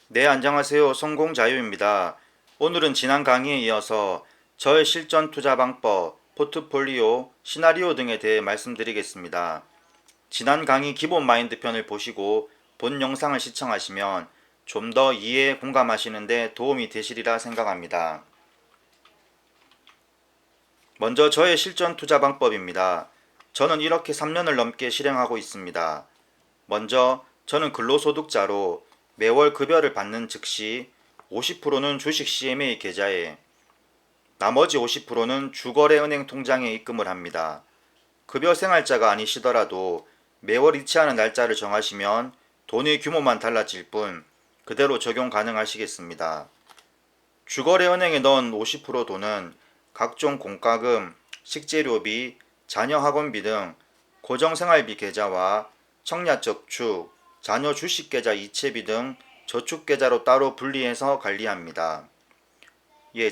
네, 안녕하세요. 성공자유입니다. 오늘은 지난 강의에 이어서 저의 실전 투자 방법, 포트폴리오, 시나리오 등에 대해 말씀드리겠습니다. 지난 강의 기본 마인드 편을 보시고 본 영상을 시청하시면 좀 더 이해에 공감하시는 데 도움이 되시리라 생각합니다. 먼저 저의 실전 투자 방법입니다. 저는 이렇게 3년을 넘게 실행하고 있습니다. 먼저 저는 근로소득자로 매월 급여를 받는 즉시 50%는 주식 CMA 계좌에 나머지 50%는 주거래은행 통장에 입금을 합니다. 급여 생활자가 아니시더라도 매월 이체하는 날짜를 정하시면 돈의 규모만 달라질 뿐 그대로 적용 가능하시겠습니다. 주거래은행에 넣은 50% 돈은 각종 공과금, 식재료비, 자녀 학원비 등 고정생활비 계좌와 청약저축, 자녀 주식계좌 이체비 등 저축계좌로 따로 분리해서 관리합니다.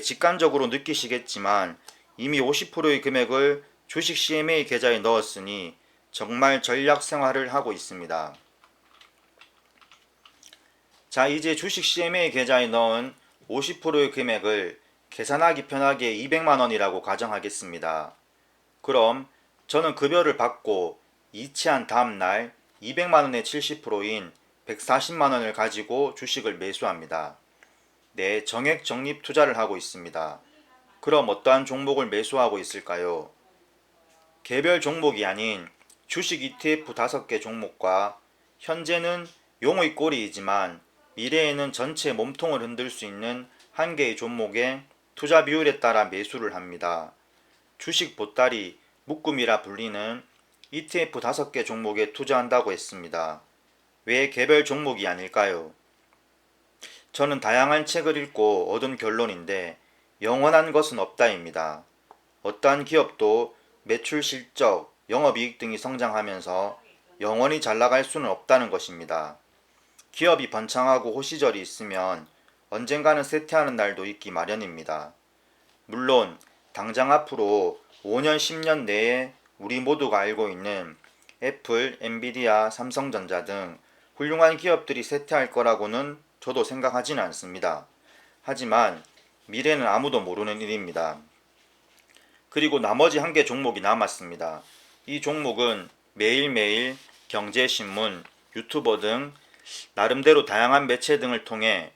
직관적으로 느끼시겠지만 이미 50%의 금액을 주식 CMA 계좌에 넣었으니 정말 전략 생활을 하고 있습니다. 자, 이제 주식 CMA 계좌에 넣은 50%의 금액을 계산하기 편하게 200만원이라고 가정하겠습니다. 그럼 저는 급여를 받고 이체한 다음날 200만원의 70%인 140만원을 가지고 주식을 매수합니다. 네, 정액 적립 투자를 하고 있습니다. 그럼 어떠한 종목을 매수하고 있을까요? 개별 종목이 아닌 주식 ETF 5개 종목과 현재는 용의 꼬리이지만 미래에는 전체 몸통을 흔들 수 있는 한 개의 종목의 투자 비율에 따라 매수를 합니다. 주식 보따리, 묶음이라 불리는 ETF 5개 종목에 투자한다고 했습니다. 왜 개별 종목이 아닐까요? 저는 다양한 책을 읽고 얻은 결론인데 영원한 것은 없다입니다. 어떠한 기업도 매출 실적, 영업이익 등이 성장하면서 영원히 잘 나갈 수는 없다는 것입니다. 기업이 번창하고 호시절이 있으면 언젠가는 쇠퇴하는 날도 있기 마련입니다. 물론 당장 앞으로 5년, 10년 내에 우리 모두가 알고 있는 애플, 엔비디아, 삼성전자 등 훌륭한 기업들이 쇠퇴할 거라고는 저도 생각하지는 않습니다. 하지만 미래는 아무도 모르는 일입니다. 그리고 나머지 한 개 종목이 남았습니다. 이 종목은 매일매일 경제신문, 유튜버 등 나름대로 다양한 매체 등을 통해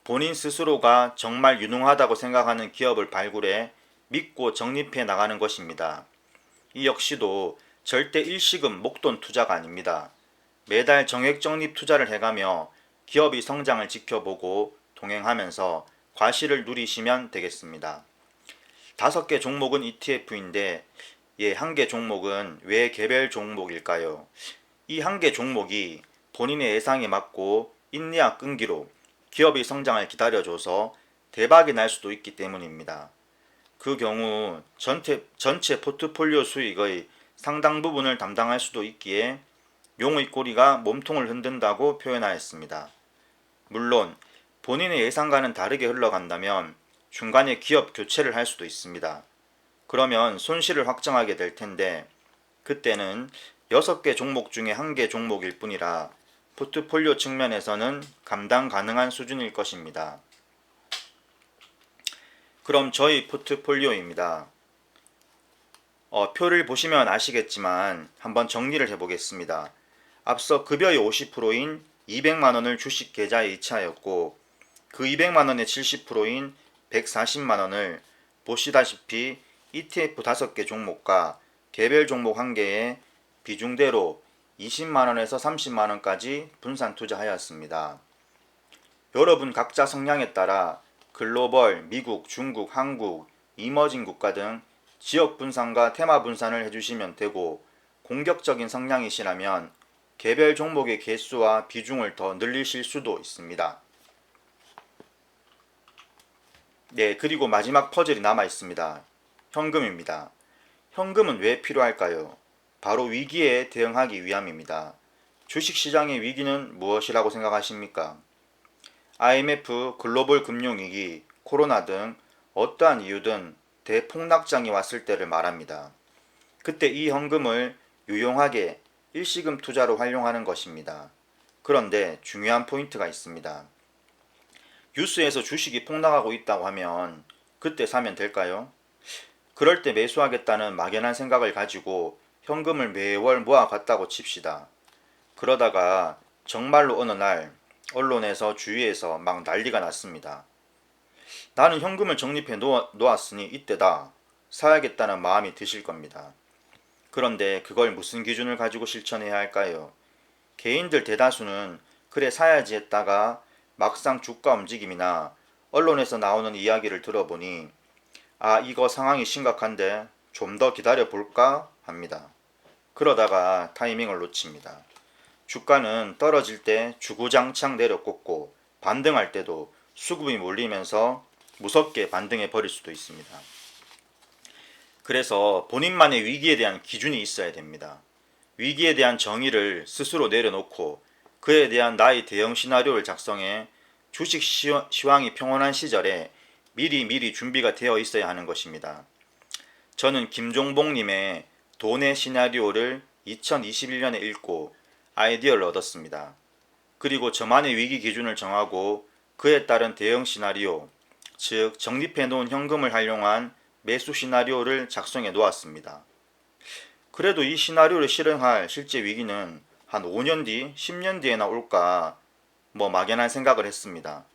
본인 스스로가 정말 유능하다고 생각하는 기업을 발굴해 믿고 적립해 나가는 것입니다. 이 역시도 절대 일시금 목돈 투자가 아닙니다. 매달 정액 적립 투자를 해가며 기업의 성장을 지켜보고 동행하면서 과실을 누리시면 되겠습니다. 5개 종목은 ETF인데 한 개 종목은 왜 개별 종목일까요? 이 한 개 종목이 본인의 예상에 맞고 인내와 끈기로 기업의 성장을 기다려줘서 대박이 날 수도 있기 때문입니다. 그 경우 전체 포트폴리오 수익의 상당 부분을 담당할 수도 있기에 용의 꼬리가 몸통을 흔든다고 표현하였습니다. 물론 본인의 예상과는 다르게 흘러간다면 중간에 기업 교체를 할 수도 있습니다. 그러면 손실을 확정하게 될 텐데 그때는 6개 종목 중에 1개 종목일 뿐이라 포트폴리오 측면에서는 감당 가능한 수준일 것입니다. 그럼 저희 포트폴리오입니다. 표를 보시면 아시겠지만 한번 정리를 해보겠습니다. 앞서 급여의 50%인 200만원을 주식 계좌에 이체하였고 그 200만원의 70%인 140만원을 보시다시피 ETF 5개 종목과 개별 종목 1개에 비중대로 20만원에서 30만원까지 분산 투자하였습니다. 여러분 각자 성향에 따라 글로벌, 미국, 중국, 한국, 이머징 국가 등 지역 분산과 테마 분산을 해주시면 되고 공격적인 성향이시라면 개별 종목의 개수와 비중을 더 늘리실 수도 있습니다. 네, 그리고 마지막 퍼즐이 남아 있습니다. 현금입니다. 현금은 왜 필요할까요? 바로 위기에 대응하기 위함입니다. 주식시장의 위기는 무엇이라고 생각하십니까? IMF, 글로벌 금융위기, 코로나 등 어떠한 이유든 대폭락장이 왔을 때를 말합니다. 그때 이 현금을 유용하게 일시금 투자로 활용하는 것입니다. 그런데 중요한 포인트가 있습니다. 뉴스에서 주식이 폭락하고 있다고 하면 그때 사면 될까요? 그럴 때 매수하겠다는 막연한 생각을 가지고 현금을 매월 모아갔다고 칩시다. 그러다가 정말로 어느 날 언론에서 주위에서 막 난리가 났습니다. 나는 현금을 적립해 놓았으니 이때다. 사야겠다는 마음이 드실 겁니다. 그런데 그걸 무슨 기준을 가지고 실천해야 할까요? 개인들 대다수는 그래 사야지 했다가 막상 주가 움직임이나 언론에서 나오는 이야기를 들어보니 아, 이거 상황이 심각한데 좀 더 기다려 볼까 합니다. 그러다가 타이밍을 놓칩니다. 주가는 떨어질 때 주구장창 내려꽂고 반등할 때도 수급이 몰리면서 무섭게 반등해 버릴 수도 있습니다. 그래서 본인만의 위기에 대한 기준이 있어야 됩니다. 위기에 대한 정의를 스스로 내려놓고 그에 대한 나의 대응 시나리오를 작성해 주식 시황이 평온한 시절에 미리 준비가 되어 있어야 하는 것입니다. 저는 김종봉님의 돈의 시나리오를 2021년에 읽고 아이디어를 얻었습니다. 그리고 저만의 위기 기준을 정하고 그에 따른 대응 시나리오, 즉 적립해 놓은 현금을 활용한 매수 시나리오를 작성해 놓았습니다. 그래도 이 시나리오를 실행할 실제 위기는 한 5년 뒤, 10년 뒤에나 올까 막연한 생각을 했습니다.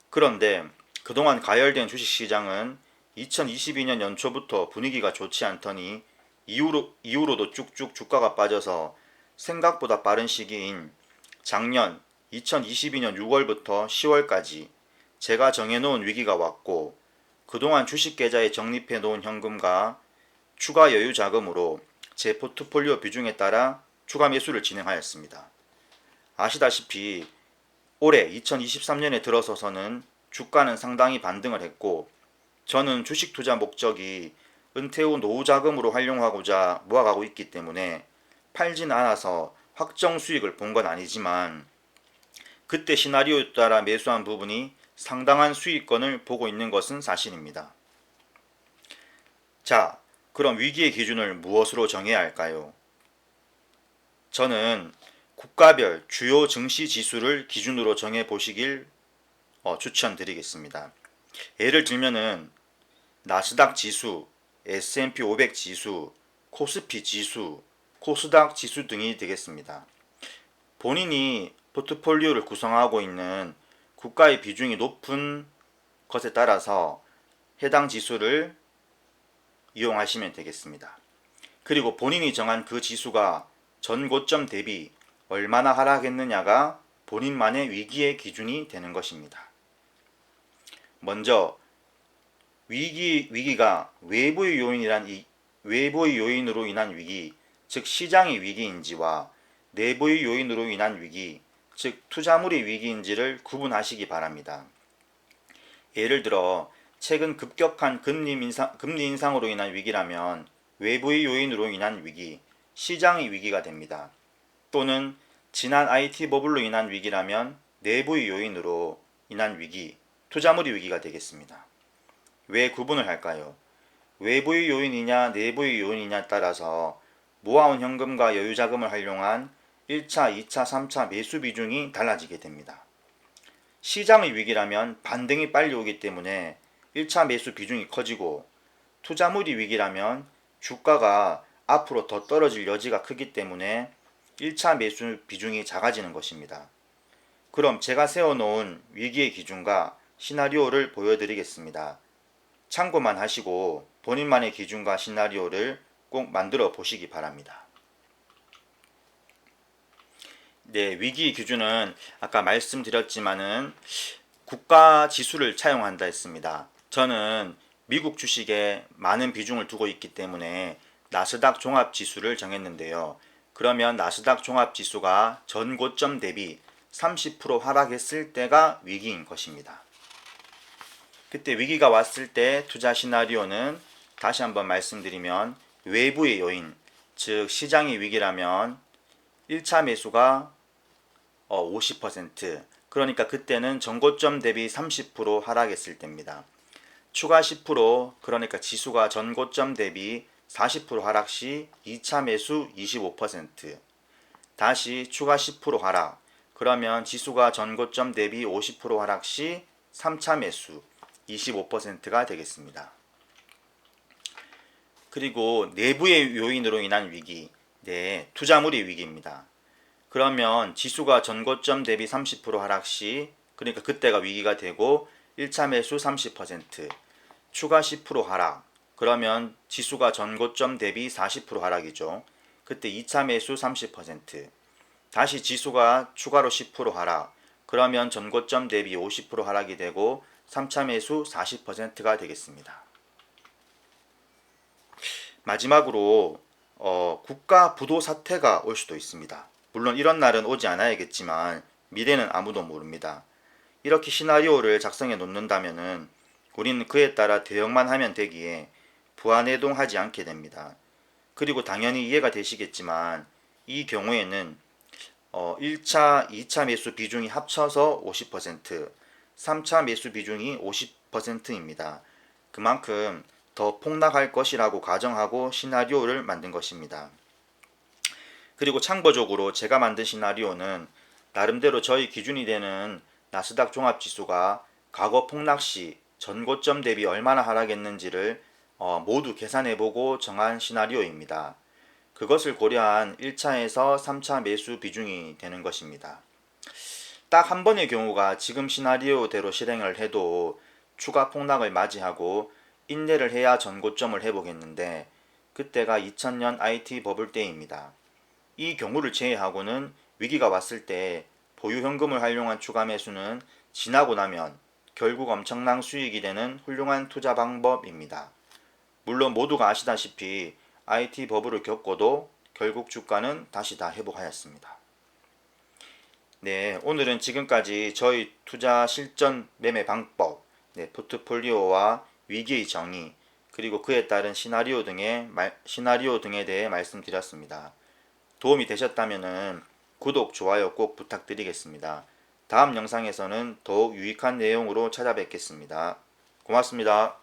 그런데 그동안 가열된 주식시장은 2022년 연초부터 분위기가 좋지 않더니 이후로도 쭉쭉 주가가 빠져서 생각보다 빠른 시기인 작년 2022년 6월부터 10월까지 제가 정해놓은 위기가 왔고 그동안 주식 계좌에 적립해 놓은 현금과 추가 여유 자금으로 제 포트폴리오 비중에 따라 추가 매수를 진행하였습니다. 아시다시피 올해 2023년에 들어서서는 주가는 상당히 반등을 했고 저는 주식 투자 목적이 은퇴 후 노후 자금으로 활용하고자 모아가고 있기 때문에 팔진 않아서 확정 수익을 본 건 아니지만 그때 시나리오에 따라 매수한 부분이 상당한 수익권을 보고 있는 것은 사실입니다. 자, 그럼 위기의 기준을 무엇으로 정해야 할까요? 저는 국가별 주요 증시 지수를 기준으로 정해 보시길 추천드리겠습니다. 예를 들면은 나스닥 지수, S&P 500 지수, 코스피 지수, 코스닥 지수 등이 되겠습니다. 본인이 포트폴리오를 구성하고 있는 국가의 비중이 높은 것에 따라서 해당 지수를 이용하시면 되겠습니다. 그리고 본인이 정한 그 지수가 전 고점 대비 얼마나 하락했느냐가 본인만의 위기의 기준이 되는 것입니다. 먼저 위기가 외부의 요인으로 인한 위기, 즉 시장의 위기인지와 내부의 요인으로 인한 위기, 즉 투자물의 위기인지를 구분하시기 바랍니다. 예를 들어 최근 급격한 금리 인상으로 인한 위기라면 외부의 요인으로 인한 위기, 시장의 위기가 됩니다. 또는 지난 IT 버블로 인한 위기라면 내부의 요인으로 인한 위기, 투자물의 위기가 되겠습니다. 왜 구분을 할까요? 외부의 요인이냐 내부의 요인이냐에 따라서 모아온 현금과 여유자금을 활용한 1차, 2차, 3차 매수 비중이 달라지게 됩니다. 시장의 위기라면 반등이 빨리 오기 때문에 1차 매수 비중이 커지고 투자물의 위기라면 주가가 앞으로 더 떨어질 여지가 크기 때문에 1차 매수 비중이 작아지는 것입니다. 그럼 제가 세워놓은 위기의 기준과 시나리오를 보여드리겠습니다. 참고만 하시고 본인만의 기준과 시나리오를 꼭 만들어 보시기 바랍니다. 네, 위기 기준은 아까 말씀드렸지만은 국가 지수를 차용한다 했습니다. 저는 미국 주식에 많은 비중을 두고 있기 때문에 나스닥 종합 지수를 정했는데요. 그러면 나스닥 종합 지수가 전 고점 대비 30% 하락했을 때가 위기인 것입니다. 그때 위기가 왔을 때 투자 시나리오는 다시 한번 말씀드리면 외부의 요인, 즉 시장의 위기라면 1차 매수가 50%, 그러니까 그때는 전고점 대비 30% 하락했을 때입니다. 추가 10%, 그러니까 지수가 전고점 대비 40% 하락 시 2차 매수 25%, 다시 추가 10% 하락, 그러면 지수가 전고점 대비 50% 하락 시 3차 매수 25%가 되겠습니다. 그리고 내부의 요인으로 인한 위기, 네, 투자물이 위기입니다. 그러면 지수가 전고점 대비 30% 하락 시, 그러니까 그때가 위기가 되고 1차 매수 30%, 추가 10% 하락, 그러면 지수가 전고점 대비 40% 하락이죠. 그때 2차 매수 30%, 다시 지수가 추가로 10% 하락, 그러면 전고점 대비 50% 하락이 되고 3차 매수 40%가 되겠습니다. 마지막으로 국가 부도 사태가 올 수도 있습니다. 물론 이런 날은 오지 않아야겠지만 미래는 아무도 모릅니다. 이렇게 시나리오를 작성해 놓는다면은 우리는 그에 따라 대응만 하면 되기에 부안해동하지 않게 됩니다. 그리고 당연히 이해가 되시겠지만 이 경우에는 1차, 2차 매수 비중이 합쳐서 50%, 3차 매수 비중이 50%입니다. 그만큼 더 폭락할 것이라고 가정하고 시나리오를 만든 것입니다. 그리고 참고적으로 제가 만든 시나리오는 나름대로 저희 기준이 되는 나스닥 종합지수가 과거 폭락 시 전고점 대비 얼마나 하락했는지를 모두 계산해보고 정한 시나리오입니다. 그것을 고려한 1차에서 3차 매수 비중이 되는 것입니다. 딱 한 번의 경우가 지금 시나리오대로 실행을 해도 추가 폭락을 맞이하고 인내를 해야 전고점을 회복했는데 그때가 2000년 IT 버블 때입니다. 이 경우를 제외하고는 위기가 왔을 때 보유 현금을 활용한 추가 매수는 지나고 나면 결국 엄청난 수익이 되는 훌륭한 투자 방법입니다. 물론 모두가 아시다시피 IT 버블을 겪고도 결국 주가는 다시 다 회복하였습니다. 네, 오늘은 지금까지 저희 투자 실전 매매 방법, 네, 포트폴리오와 위기의 정의, 그리고 그에 따른 시나리오 등에 대해 말씀드렸습니다. 도움이 되셨다면 구독, 좋아요 꼭 부탁드리겠습니다. 다음 영상에서는 더욱 유익한 내용으로 찾아뵙겠습니다. 고맙습니다.